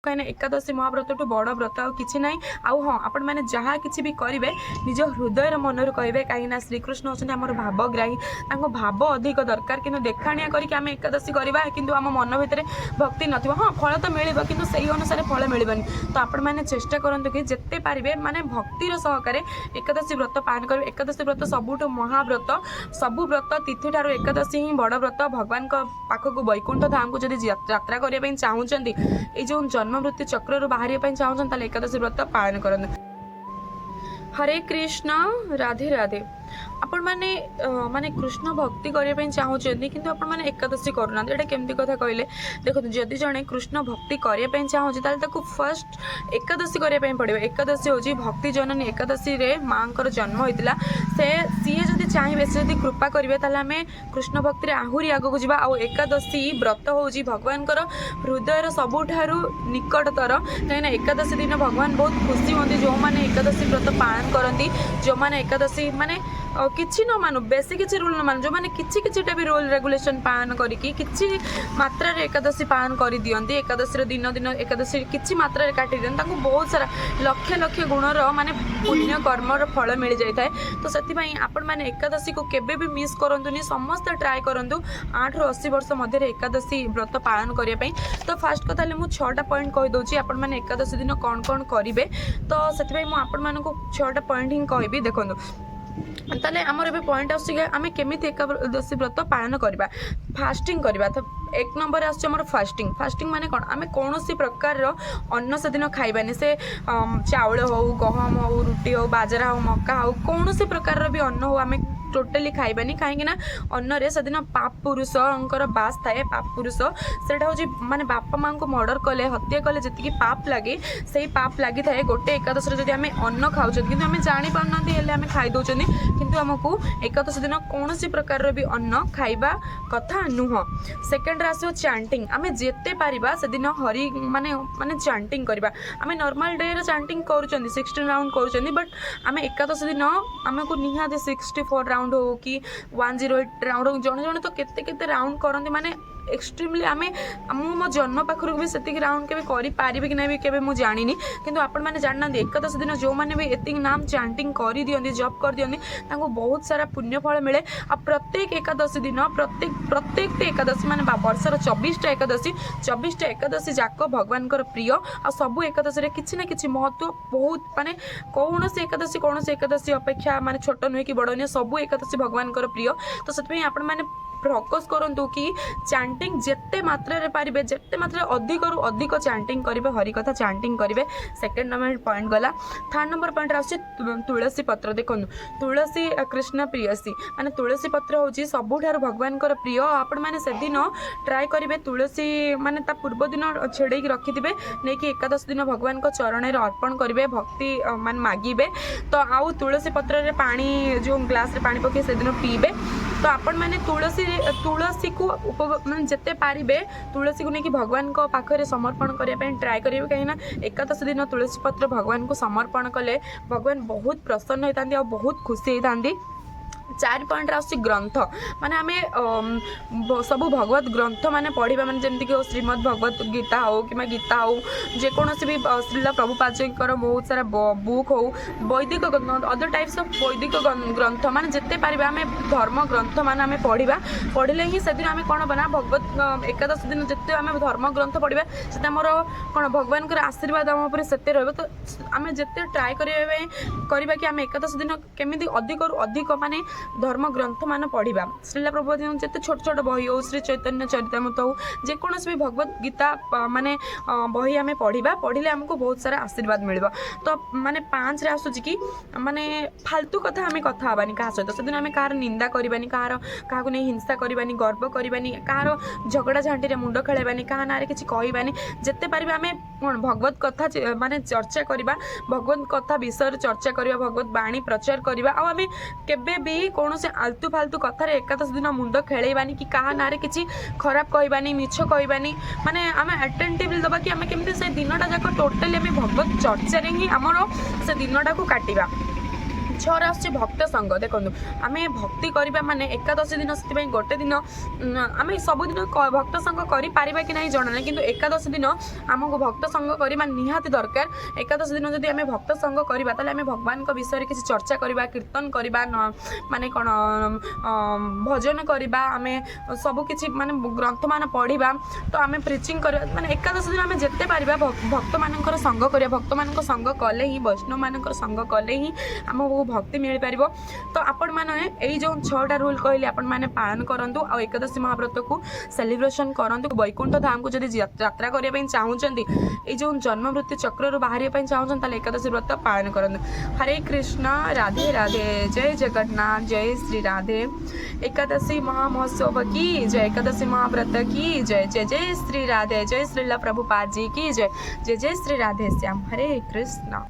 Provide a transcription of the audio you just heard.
कहीं एकादशी महाव्रत ठू बड़ व्रत आउ कि ना आउ हाँ आपण मैंने जहाँ कि भी करेंगे निज हृदय मनर कहे कहीं श्रीकृष्ण होती आम भावग्राही भाव अधिक दरकार कि देखाणिया करके आम एकादशी करवा कि आम मन भितर भक्ति नथिबा हाँ फल तो मिल कि से अनुसार फल मिलबनी तो आपण मैंने चेष्टा करूँ कि जिते पारे माने भक्तिर सहकारे एकादशी व्रत पालन कर एकादशी व्रत सबुठ महाव्रत सबु व्रत तिथि ठार एकादशी ही बड़ व्रत भगवान पाखक वैकुंठ धाम को जब यात्रा करने चाहूँगी ये जो जन्म मृत्यु चक्र बाहर चाहूँ एकादशी व्रत पालन करें। हरे कृष्ण राधे राधे आपण माने माने कृष्ण भक्ति करने चाहूँगी किंतु आपण माने एकादशी करूना एटा केमती कथा कहले देखो जदि जड़े कृष्ण भक्ति करने चाहूँगी ताको फर्स्ट एकादशी करने पड़ो। एकादशी हूँ भक्ति जननी एकादशी रे माँ जन्म होता से सीए जदि चाहिए से जदि कृपा करेंगे आम कृष्ण भक्ति आहरी आगक जा एकादशी व्रत हूँ भगवान हृदय सबुठार निकटतर कहीं एकादशी दिन भगवान बहुत खुशी होती जो मैंने एकादशी व्रत पालन करती जो मैंने एकादशी माने किसी न मानु बेसी किसी रूल न मानु जो मैंने किसी भी रूल रेगुलेशन पालन करके किसी मात्रा एकादशी पालन कर दियंती एकादशी दिन दिन एकादशी किसी मात्रा काटी दियंती बहुत सारा लक्ष लक्ष गुणर माने पुण्य कर्मर फल मिल जाए तो से आपण मैंने एकादशी को केबे भी मिस करंतुनी समस्त ट्राए करंतु 8 ରୁ 80 वर्ष मध्य एकादशी व्रत पालन करने तो फास्ट कथा मुझे 6टा पॉइंट कहीदे आपण मैंने एकादशी दिन कौन कौन करेंगे तो से आपण मानक 6टा पॉइंट ही कहबी देखो ताले आमर ए पॉइंट आम केमी एकादशी व्रत पालन करवा फास्टिंग करवा तो 1 नंबर आमर फास्टिंग फास्टिंग माने कौन आम कौन प्रकार अन्न से दिन खाइबानी से चाउल हो गहम हो रुटी हो बाजरा हो मक्का हो कौन प्रकार भी अन्न हो आम टोटाली खाइबानी कहीं अन्न रे से दिन पाप पुरुष बास थाए पाप पुरुष से माने बापा माँ को मर्डर कले हत्या कले जी पाप लगे से पाप लगी थाए गोटे एकादशी जब आम अन्न खाऊ कि आम जापार आम खाई दौरान किंतु आमको एकादशी दिन कौन प्रकार भी अन्न खाइबा कथा नुह। सेकेंड आसो चांटिंग आम जिते पारिबा से दिन हरि माने माने चांटिंग करबा आम नॉर्मल डे रे चांटिंग करूछंदी 16 राउंड करूछंदी बट आम एकादशी दिन आमको निहाती 64 राउंड हो कि 108 राउंड हो जड़े जड़े तो केते राउंड करते माने एक्सट्रीमली आम मो जन्म पाखर भी से राउंड के पारे कि ना भी केबे मु जानिनी किंतु आपण मैंने जानना एकादशी दिन जो मैंने भी एति नाम चांटिंग कर दियंती जप कर दियंती तांको बहुत सारा पुण्य फल मिले आ प्रत्येक एकादशी दिन प्रत्येक एकादशी माने वर्षर 24टा एकादशी जाक भगवान प्रिय आ सबू एकादशी किसी ना किसी महत्व बहुत माने कौन एकादशी अपेक्षा माने छोट नुहे कि बड़ नुहे सबू एकादशी भगवान प्रिय तो से आपण मैंने फोकस करंतु कि चांटिंग जिते मात्रा रे पारिबे जिते मात्रा अधिक रु अधिक चांटिंग करिवे हरि कथा चांटिंग करिवे। सेकंड नंबर पॉइंट गला। थर्ड नंबर पॉइंट आछे तुलसी पत्र देखो तुलसी कृष्ण प्रियसी माने तुलसी पत्र होची सबुठार भगवान प्रिय आपण माने से दिन ट्राई करिवे तुलसी माने ता पूर्व दिन छेड़े रखिथिबे नै कि एकादश दिन भगवान को चरण रे अर्पण करिवे भक्ति माने मागिबे तो आउ तुलसी पत्र रे पानी जो ग्लास रे पानी पके से दिन पीबे तो आपण माने तुलसी को माने जिते पारिबे तुलसी को लेकिन भगवान को पाखरे समर्पण करने ट्राए करेंगे कहीं एकादश दिन तुलसी पत्र भगवान को समर्पण कले भगवान बहुत प्रसन्न होता और बहुत खुशी होता। 4 पॉइंट आस ग्रंथ माने आमे सब भगवत ग्रंथ माने पढ़ा माने जमती कि श्रीमद् भगवत गीता हो कि गीता हो जेकोसी भी श्रीला प्रभुपादर बहुत सारा बुक हो वैदिक अदर टाइप्स ऑफ वैदिक ग्रंथ माने जिते पारिबा आमे धर्म ग्रंथ माने आमे पढ़िले ही से दिन आमे कोन बना भगवत एकादश दिन जिते आमे धर्म ग्रंथ पढ़िबा सेटा हमर कोन भगवान के आशीर्वाद आम ऊपर सेते रहबो तो आमे जिते ट्राई करबा कि आमे एकादश दिन केमिति अधिक रु अधिक माने धर्म ग्रंथ मान पढ़ा श्रीला प्रभुपाद जिते छोट छोट बही हो श्री चैतन्य चरितामृत हो जेकोसी भी भगवत गीता माने बही आम पढ़ा पढ़िले आमको बहुत सारा आशीर्वाद मिल तो माने 5 रे आसुची कि माने फालतू कथा आम कथा हबानी क्या सहित से दिन आम कहार निंदा करबानी क्या नहीं हिंसा करबानी गर्व करबानी कहार झगड़ा झांटी मुंड खेलाइबानी क्या ना किसी कहबानी जिते पारिबा आम कौन भगवत कथा माने चर्चा करवा भगवत कथा विषय चर्चा करवा भगवत बाणी प्रचार करवा आम केबे भी कौन से आलतू फालतू कथार एकादश दिन मुंड खेलाइबानी कि क्या ना किसी खराब कहबानी मिछ कहबानी माने आम अटेंटिव दबा कि आम केमती से दिनटा जाक टोटाली आम भगवत चर्चा ही आमर से दिनटा को काटिबा छर आसुची भक्त संग देखो आम भक्ति करवा माने एकादशी दिन से गोटे दिन आम सबुदिन भक्त संग करें कि नहीं जना ना कि एकादशी दिन आमको भक्त संग करवा निहाती दरकार। एकादशी दिन जब आम भक्त संग करवा आम भगवान विषय किसी चर्चा करवा कीर्तन करवा माने कौन भजन करवा आम सबकि माने ग्रंथ मान पढ़ा तो आम प्रिचिंग कर माने एकादशी दिन आम जिते पार भक्त मान संग कर भक्त मान संग कले ही वैष्णव मान संग कले ही आमको भक्ति मिल पार। तो आपण मैंने यही जो 6टा रूल कहली आपण मैंने पालन करूँ आ एकादशी महाव्रत को सेलिब्रेशन करूँ। वैकुंठ धाम को जब यात्रा करने चाहूँगी ये जो जन्म मृत्यु चक्र बाहर चाहूँ एकादशी व्रत पालन करूँ। हरे कृष्ण राधे राधे जय जगन्नाथ जय श्री राधे। एकादशी महामहोत्सव की जय एकादशी महाव्रत की जय जय जय श्री राधे जय श्रीला प्रभुपाद जी की जय जय जय श्री राधे श्याम हरे कृष्ण।